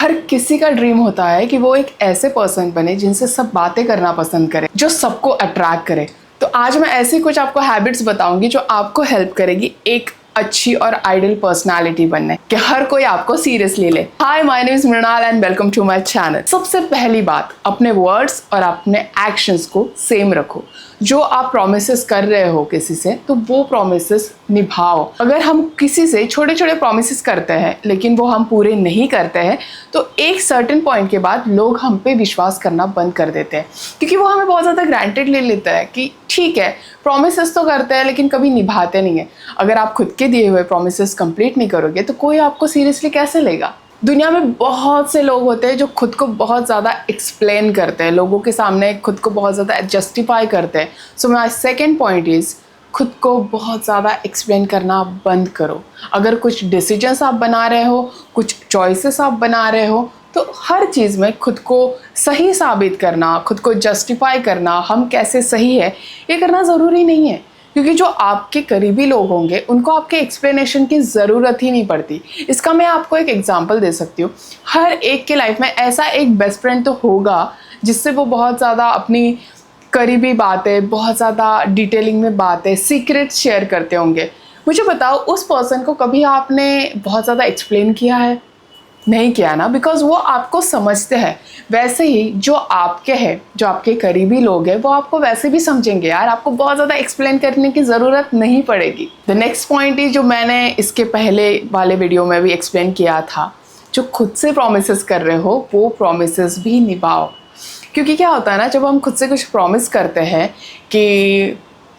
हर किसी का ड्रीम होता है कि वो एक ऐसे पर्सन बने जिनसे सब बातें करना पसंद करे, जो सबको अट्रैक्ट करे। तो आज मैं ऐसी कुछ आपको हैबिट्स बताऊंगी जो आपको हेल्प करेगी एक अच्छी और आइडियल पर्सनालिटी बनने, कि हर कोई आपको सीरियसली ले। Hi, my name is Mrinal and welcome to my channel. सबसे पहली बात, अपने वर्ड्स और अपने एक्शंस को सेम रखो। जो आप प्रॉमिसेस कर रहे हो किसी से, तो वो प्रॉमिसेस निभाओ। अगर हम किसी से छोटे छोटे प्रॉमिसेस करते हैं लेकिन वो हम पूरे नहीं करते हैं, तो एक सर्टेन पॉइंट के बाद लोग हम पे विश्वास करना बंद कर देते हैं, क्योंकि वो हमें बहुत ज़्यादा ग्रांटेड ले लेता है कि ठीक है, प्रॉमिसेस तो करते हैं लेकिन कभी निभाते नहीं है। अगर आप खुद के दिए हुए प्रॉमिसेस कंप्लीट नहीं करोगे तो कोई आपको सीरियसली कैसे लेगा। दुनिया में बहुत से लोग होते हैं जो खुद को बहुत ज़्यादा एक्सप्लेन करते हैं, लोगों के सामने खुद को बहुत ज़्यादा जस्टिफाई करते हैं। So my second point is, खुद को बहुत ज़्यादा एक्सप्लेन करना बंद करो। अगर कुछ डिसीजंस आप बना रहे हो, कुछ चॉइसेस आप बना रहे हो, तो हर चीज़ में खुद को सही साबित करना, खुद को जस्टिफाई करना, हम कैसे सही है, ये करना ज़रूरी नहीं है। क्योंकि जो आपके करीबी लोग होंगे उनको आपके एक्सप्लेनेशन की ज़रूरत ही नहीं पड़ती। इसका मैं आपको एक एग्जांपल दे सकती हूँ। हर एक के लाइफ में ऐसा एक बेस्ट फ्रेंड तो होगा जिससे वो बहुत ज़्यादा अपनी करीबी बातें, बहुत ज़्यादा डिटेलिंग में बातें, सीक्रेट्स शेयर करते होंगे। मुझे बताओ, उस पर्सन को कभी आपने बहुत ज़्यादा एक्सप्लेन किया है? नहीं किया ना, बिकॉज वो आपको समझते हैं। वैसे ही जो आपके हैं, जो आपके करीबी लोग हैं, वो आपको वैसे भी समझेंगे यार, आपको बहुत ज़्यादा एक्सप्लेन करने की ज़रूरत नहीं पड़ेगी। द नेक्स्ट पॉइंट ही, जो मैंने इसके पहले वाले वीडियो में भी एक्सप्लेन किया था, जो खुद से प्रॉमिसेस कर रहे हो वो प्रॉमिसेस भी निभाओ। क्योंकि क्या होता है ना, जब हम खुद से कुछ प्रॉमिस करते हैं कि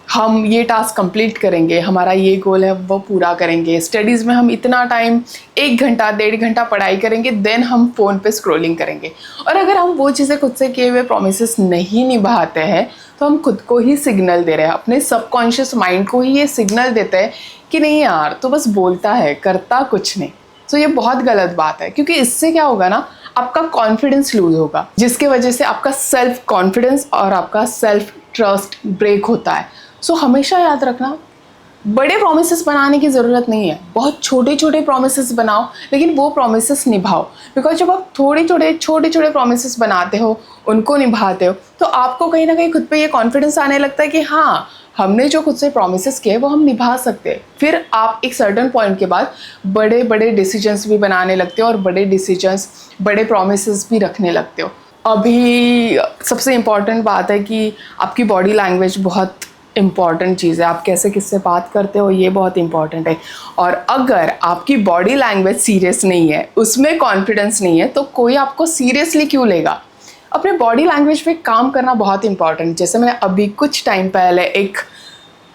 हम ये टास्क कंप्लीट करेंगे, हमारा ये गोल है वो पूरा करेंगे, स्टडीज़ में हम इतना टाइम 1 घंटा 1.5 घंटा पढ़ाई करेंगे, देन हम फ़ोन पे स्क्रॉलिंग करेंगे। और अगर हम वो चीज़ें खुद से किए हुए प्रॉमिसेस नहीं निभाते हैं तो हम खुद को ही सिग्नल दे रहे हैं, अपने सबकॉन्शियस माइंड को ही ये सिग्नल देते हैं कि नहीं यार, तो बस बोलता है, करता कुछ नहीं। तो ये बहुत गलत बात है, क्योंकि इससे क्या होगा ना, आपका कॉन्फिडेंस लूज होगा, जिसके वजह से आपका सेल्फ कॉन्फिडेंस और आपका सेल्फ ट्रस्ट ब्रेक होता है। सो हमेशा याद रखना, बड़े प्रॉमिसेस बनाने की ज़रूरत नहीं है, बहुत छोटे छोटे प्रॉमिसेस बनाओ, लेकिन वो प्रॉमिसेस निभाओ। बिकॉज जब आप छोटे छोटे प्रॉमिसेस बनाते हो, उनको निभाते हो, तो आपको कहीं ना कहीं खुद पे ये कॉन्फिडेंस आने लगता है कि हाँ, हमने जो खुद से प्रॉमिसेस किए वो हम निभा सकते हैं। फिर आप एक सर्टेन पॉइंट के बाद बड़े बड़े डिसीजंस भी बनाने लगते हो और बड़े डिसीजंस, बड़े प्रॉमिसेस भी रखने लगते हो। अभी सबसे इम्पॉर्टेंट बात है कि आपकी बॉडी लैंग्वेज बहुत इम्पॉर्टेंट चीज़ है। आप कैसे किससे बात करते हो, ये बहुत इम्पॉर्टेंट है। और अगर आपकी बॉडी लैंग्वेज सीरियस नहीं है, उसमें कॉन्फिडेंस नहीं है, तो कोई आपको सीरियसली क्यों लेगा। अपने बॉडी लैंग्वेज पे काम करना बहुत इंपॉर्टेंट। जैसे मैं अभी कुछ टाइम पहले एक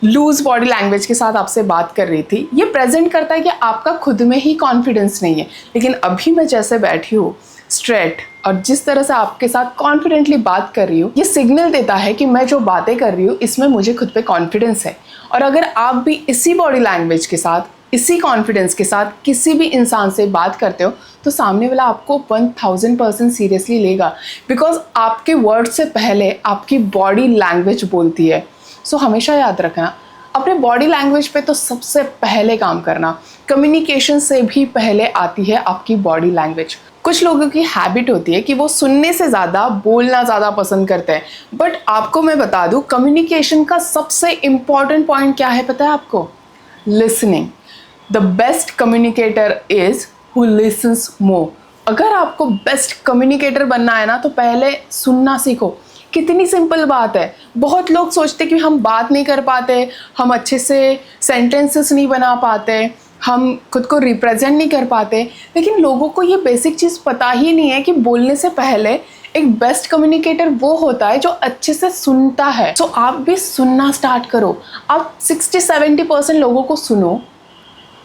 लूज बॉडी लैंग्वेज के साथ आपसे बात कर रही थी, ये प्रेजेंट करता है कि आपका खुद में ही कॉन्फिडेंस नहीं है। लेकिन अभी मैं जैसे बैठी हूँ स्ट्रेट, और जिस तरह से आपके साथ कॉन्फिडेंटली बात कर रही हूँ, ये सिग्नल देता है कि मैं जो बातें कर रही हूँ इसमें मुझे खुद पे कॉन्फिडेंस है। और अगर आप भी इसी बॉडी लैंग्वेज के साथ, इसी कॉन्फिडेंस के साथ किसी भी इंसान से बात करते हो, तो सामने वाला आपको 1000% सीरियसली लेगा। बिकॉज आपके वर्ड से पहले आपकी बॉडी लैंग्वेज बोलती है। सो हमेशा याद रखना, अपने बॉडी लैंग्वेज पे तो सबसे पहले काम करना। कम्युनिकेशन से भी पहले आती है आपकी बॉडी लैंग्वेज। कुछ लोगों की हैबिट होती है कि वो सुनने से ज़्यादा बोलना ज़्यादा पसंद करते हैं। बट आपको मैं बता दूं, कम्युनिकेशन का सबसे इम्पॉर्टेंट पॉइंट क्या है पता है आपको? Listening. The best communicator is who listens more. अगर आपको बेस्ट कम्युनिकेटर बनना है ना, तो पहले सुनना सीखो। कितनी सिंपल बात है। बहुत लोग सोचते कि हम बात नहीं कर पाते, हम अच्छे से सेंटेंसेस नहीं बना पाते, हम खुद को रिप्रेजेंट नहीं कर पाते, लेकिन लोगों को ये बेसिक चीज़ पता ही नहीं है कि बोलने से पहले एक बेस्ट कम्युनिकेटर वो होता है जो अच्छे से सुनता है। तो आप भी सुनना स्टार्ट करो। आप 60-70% लोगों को सुनो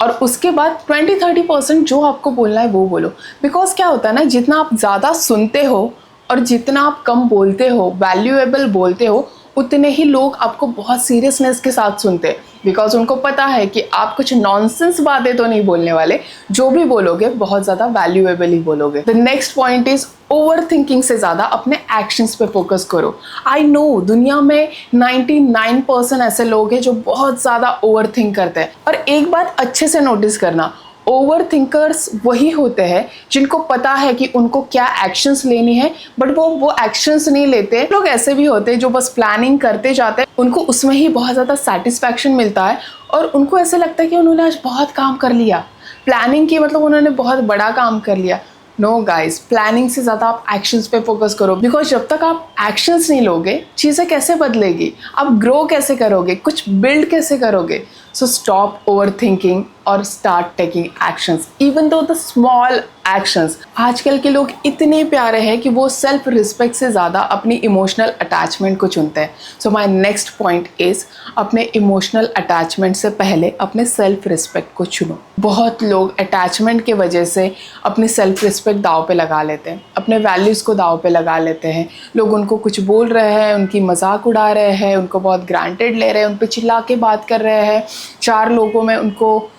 और उसके बाद 20-30% जो आपको बोलना है वो बोलो। बिकॉज क्या होता है ना, जितना आप ज़्यादा सुनते हो और जितना आप कम बोलते हो, वैल्यूएबल बोलते हो, उतने ही लोग आपको बहुत सीरियसनेस के साथ सुनते हैं। बिकॉज उनको पता है कि आप कुछ नॉनसेंस बातें तो नहीं बोलने वाले, जो भी बोलोगे बहुत ज़्यादा वैल्यूएबल ही बोलोगे। The next point is, over thinking से ज़्यादा अपने एक्शंस पे फोकस करो। आई नो दुनिया में 99% ऐसे लोग हैं जो बहुत ज़्यादा ओवर थिंक करते हैं। और एक बात अच्छे से नोटिस करना, ओवर थिंकर्स वही होते हैं जिनको पता है कि उनको क्या एक्शंस लेनी है, बट वो एक्शंस नहीं लेते। लोग ऐसे भी होते हैं जो बस प्लानिंग करते जाते हैं, उनको उसमें ही बहुत ज़्यादा सेटिस्फैक्शन मिलता है और उनको ऐसे लगता है कि उन्होंने आज बहुत काम कर लिया, प्लानिंग की मतलब उन्होंने बहुत बड़ा काम कर लिया। नो गाइज, प्लानिंग से ज़्यादा आप एक्शंस पे फोकस करो, बिकॉज जब तक आप एक्शंस नहीं लोगे चीज़ें कैसे बदलेगी, आप ग्रो कैसे करोगे, कुछ बिल्ड कैसे करोगे। सो स्टॉप ओवर थिंकिंग और start taking actions, even though the small actions. आजकल के लोग इतने प्यारे हैं कि वो सेल्फ रिस्पेक्ट से ज़्यादा अपनी इमोशनल अटैचमेंट को चुनते हैं। सो माई नेक्स्ट पॉइंट इज़, अपने इमोशनल अटैचमेंट से पहले अपने सेल्फ रिस्पेक्ट को चुनो। बहुत लोग अटैचमेंट की वजह से अपनी सेल्फ रिस्पेक्ट दाव पे लगा लेते हैं, अपने वैल्यूज़ को दाव पे लगा लेते हैं। लोग उनको कुछ बोल रहे हैं, उनकी मजाक उड़ा रहे हैं, उनको बहुत ग्रांटेड ले रहे हैं, उन पर चिल्ला के बात कर रहे हैं, 4 लोगों में उनको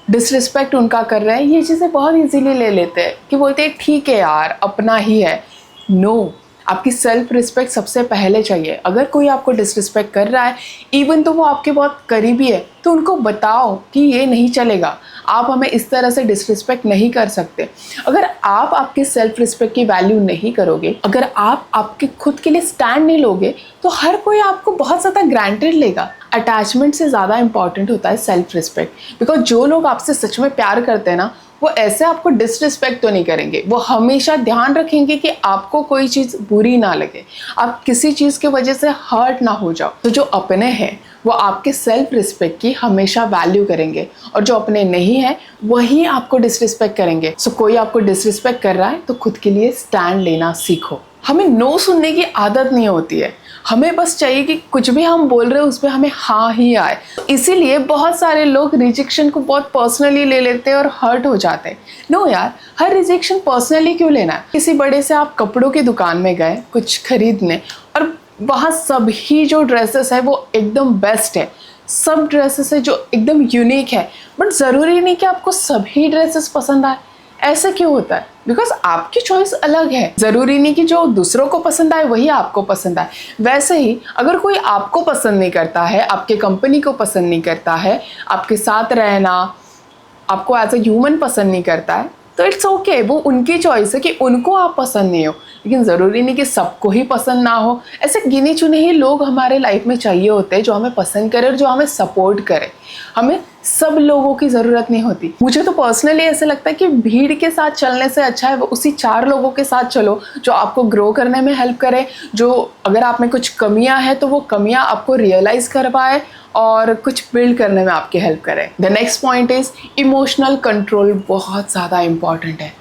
डिसरिस्पेक्ट उनका कर रहे हैं। ये चीज़ें बहुत इजीली ले लेते हैं कि बोलते हैं ठीक है यार, अपना ही है। नो, आपकी सेल्फ रिस्पेक्ट सबसे पहले चाहिए। अगर कोई आपको डिसरिस्पेक्ट कर रहा है, इवन तो वो आपके बहुत करीबी है, तो उनको बताओ कि ये नहीं चलेगा, आप हमें इस तरह से डिसरिस्पेक्ट नहीं कर सकते। अगर आप आपकी सेल्फ रिस्पेक्ट की वैल्यू नहीं करोगे, अगर आप आपके खुद के लिए स्टैंड नहीं लोगे, तो हर कोई आपको बहुत ज़्यादा ग्रांटेड लेगा। अटैचमेंट से ज़्यादा इंपॉर्टेंट होता है सेल्फ रिस्पेक्ट, बिकॉज जो लोग आपसे सच में प्यार करते हैं ना, वो ऐसे आपको डिसरिस्पेक्ट तो नहीं करेंगे, वो हमेशा ध्यान रखेंगे कि आपको कोई चीज़ बुरी ना लगे, आप किसी चीज़ की वजह से हर्ट ना हो जाओ। तो जो अपने हैं वो आपके सेल्फ रिस्पेक्ट की हमेशा वैल्यू करेंगे, और जो अपने नहीं है वही आपको डिसरिस्पेक्ट करेंगे। सो कोई आपको डिसरिस्पेक्ट कर रहा है तो खुद के लिए स्टैंड लेना सीखो। हमें नो सुनने की आदत नहीं होती है, हमें बस चाहिए कि कुछ भी हम बोल रहे हैं उस पर हमें हाँ ही आए। इसीलिए बहुत सारे लोग रिजेक्शन को बहुत पर्सनली ले लेते हैं और हर्ट हो जाते हैं। नो यार, हर रिजेक्शन पर्सनली क्यों लेना है। किसी बड़े से आप कपड़ों की दुकान में गए कुछ खरीदने, और वहाँ सभी जो ड्रेसेस है वो एकदम बेस्ट है, सब ड्रेसेस है जो एकदम यूनिक है, बट ज़रूरी नहीं कि आपको सभी ड्रेसेस पसंद आए। ऐसा क्यों होता है? बिकॉज आपकी चॉइस अलग है, ज़रूरी नहीं कि जो दूसरों को पसंद आए वही आपको पसंद आए। वैसे ही अगर कोई आपको पसंद नहीं करता है, आपके कंपनी को पसंद नहीं करता है, आपके साथ रहना, आपको एज अ ह्यूमन पसंद नहीं करता है, तो इट्स ओके, वो उनकी चॉइस है कि उनको आप पसंद नहीं हो। लेकिन ज़रूरी नहीं कि सबको ही पसंद ना हो। ऐसे गिने चुने ही लोग हमारे लाइफ में चाहिए होते हैं जो हमें पसंद करे और जो हमें सपोर्ट करे। हमें सब लोगों की ज़रूरत नहीं होती। मुझे तो पर्सनली ऐसे लगता है कि भीड़ के साथ चलने से अच्छा है वो उसी 4 लोगों के साथ चलो जो आपको ग्रो करने में हेल्प करे, जो अगर आप में कुछ कमियां हैं तो वो कमियां आपको रियलाइज़ कर पाए और कुछ बिल्ड करने में आपकी हेल्प करे। The next point is emotional control. बहुत ज़्यादा इम्पॉर्टेंट है।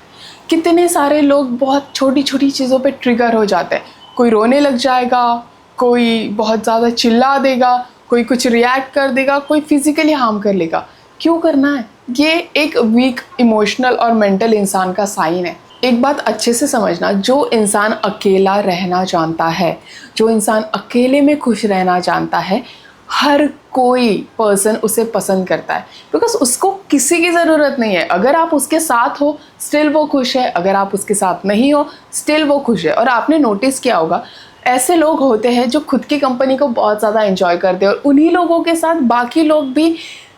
कितने सारे लोग बहुत छोटी छोटी चीज़ों पे ट्रिगर हो जाते हैं। कोई रोने लग जाएगा, कोई बहुत ज़्यादा चिल्ला देगा, कोई कुछ रिएक्ट कर देगा, कोई फिजिकली हार्म कर लेगा। क्यों करना है? ये एक वीक इमोशनल और मेंटल इंसान का साइन है। एक बात अच्छे से समझना, जो इंसान अकेला रहना जानता है, जो इंसान अकेले में खुश रहना जानता है, हर कोई पर्सन उसे पसंद करता है, बिकॉज उसको किसी की ज़रूरत नहीं है। अगर आप उसके साथ हो स्टिल वो खुश है, अगर आप उसके साथ नहीं हो स्टिल वो खुश है। और आपने नोटिस किया होगा, ऐसे लोग होते हैं जो खुद की कंपनी को बहुत ज़्यादा एंजॉय करते हैं और उन्हीं लोगों के साथ बाकी लोग भी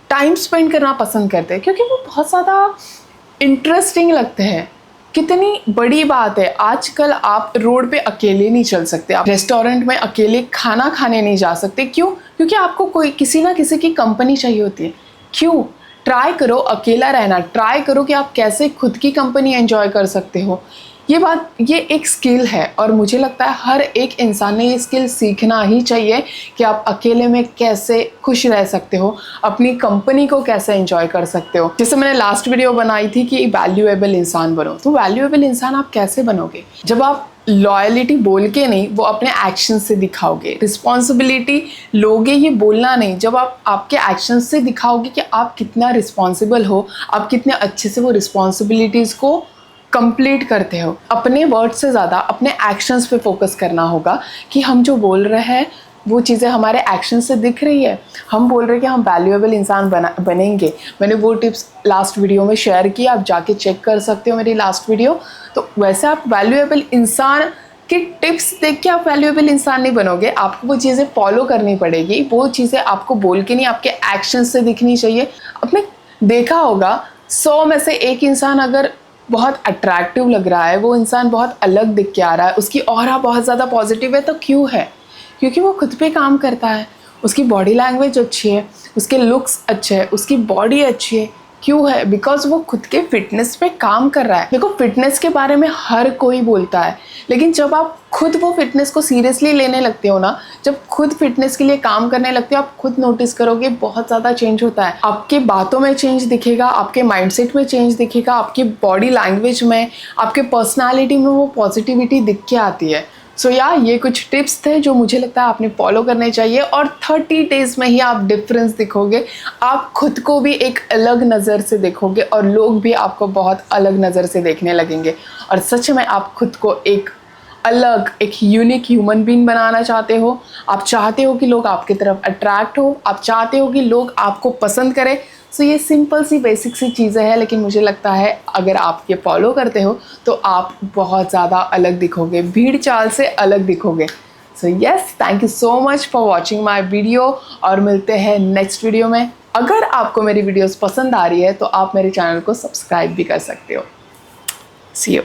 टाइम स्पेंड करना पसंद करते हैं, क्योंकि वो बहुत ज़्यादा इंटरेस्टिंग लगते हैं। कितनी बड़ी बात है, आजकल आप रोड पे अकेले नहीं चल सकते, आप रेस्टोरेंट में अकेले खाना खाने नहीं जा सकते। क्यों? क्योंकि आपको कोई किसी ना किसी की कंपनी चाहिए होती है। क्यों? ट्राई करो अकेला रहना, ट्राई करो कि आप कैसे खुद की कंपनी एंजॉय कर सकते हो। ये एक स्किल है और मुझे लगता है हर एक इंसान ने ये स्किल सीखना ही चाहिए कि आप अकेले में कैसे खुश रह सकते हो, अपनी कंपनी को कैसे एंजॉय कर सकते हो। जैसे मैंने लास्ट वीडियो बनाई थी कि वैल्यूएबल इंसान बनो, तो वैल्यूएबल इंसान आप कैसे बनोगे? जब आप लॉयलिटी बोल के नहीं, वो अपने एक्शन से दिखाओगे। रिस्पॉन्सिबिलिटी लोगे, ये बोलना नहीं, जब आप आपके एक्शन से दिखाओगे कि आप कितना रिस्पॉन्सिबल हो, आप कितने अच्छे से वो रिस्पॉन्सिबिलिटीज़ को कंप्लीट करते हो। अपने वर्ड्स से ज़्यादा अपने एक्शंस पे फोकस करना होगा कि हम जो बोल रहे हैं वो चीज़ें हमारे एक्शन से दिख रही है। हम बोल रहे हैं कि हम वैल्यूएबल इंसान बनेंगे। मैंने वो टिप्स लास्ट वीडियो में शेयर की, आप जाके चेक कर सकते हो मेरी लास्ट वीडियो। तो वैसे आप वैल्यूएबल इंसान की टिप्स देख के आप वैल्यूएबल इंसान नहीं बनोगे, आपको वो चीज़ें फॉलो करनी पड़ेगी। वो चीज़ें आपको बोल के नहीं, आपके एक्शन से दिखनी चाहिए। आपने देखा होगा 100 में से एक इंसान अगर बहुत अट्रैक्टिव लग रहा है, वो इंसान बहुत अलग दिख के आ रहा है, उसकी ऑरा बहुत ज़्यादा पॉजिटिव है, तो क्यों है? क्योंकि वो खुद पे काम करता है, उसकी बॉडी लैंग्वेज अच्छी है, उसके लुक्स अच्छे हैं, उसकी बॉडी अच्छी है। क्यों है? बिकॉज वो खुद के फिटनेस पे काम कर रहा है। देखो, फिटनेस के बारे में हर कोई बोलता है, लेकिन जब आप खुद वो फिटनेस को सीरियसली लेने लगते हो ना, जब खुद फिटनेस के लिए काम करने लगते हो, आप खुद नोटिस करोगे बहुत ज़्यादा चेंज होता है। आपके बातों में चेंज दिखेगा, आपके माइंडसेट में चेंज दिखेगा, आपकी बॉडी लैंग्वेज में, आपके पर्सनालिटी में वो पॉजिटिविटी दिख के आती है। सो ये कुछ टिप्स थे जो मुझे लगता है आपने फॉलो करने चाहिए, और 30 डेज़ में ही आप डिफरेंस दिखोगे। आप खुद को भी एक अलग नज़र से देखोगे और लोग भी आपको बहुत अलग नज़र से देखने लगेंगे, और सच में आप खुद को एक अलग, एक यूनिक ह्यूमन बीइंग बनाना चाहते हो। आप चाहते हो कि लोग आपकी तरफ अट्रैक्ट हो, आप चाहते हो कि लोग आपको पसंद करें। सो ये सिंपल सी बेसिक सी चीज़ें हैं, लेकिन मुझे लगता है अगर आप ये फॉलो करते हो तो आप बहुत ज़्यादा अलग दिखोगे, भीड़ चाल से अलग दिखोगे। So yes, thank you so much for watching my video, और मिलते हैं नेक्स्ट वीडियो में। अगर आपको मेरी वीडियोस पसंद आ रही है तो आप मेरे चैनल को सब्सक्राइब भी कर सकते हो। सी यू।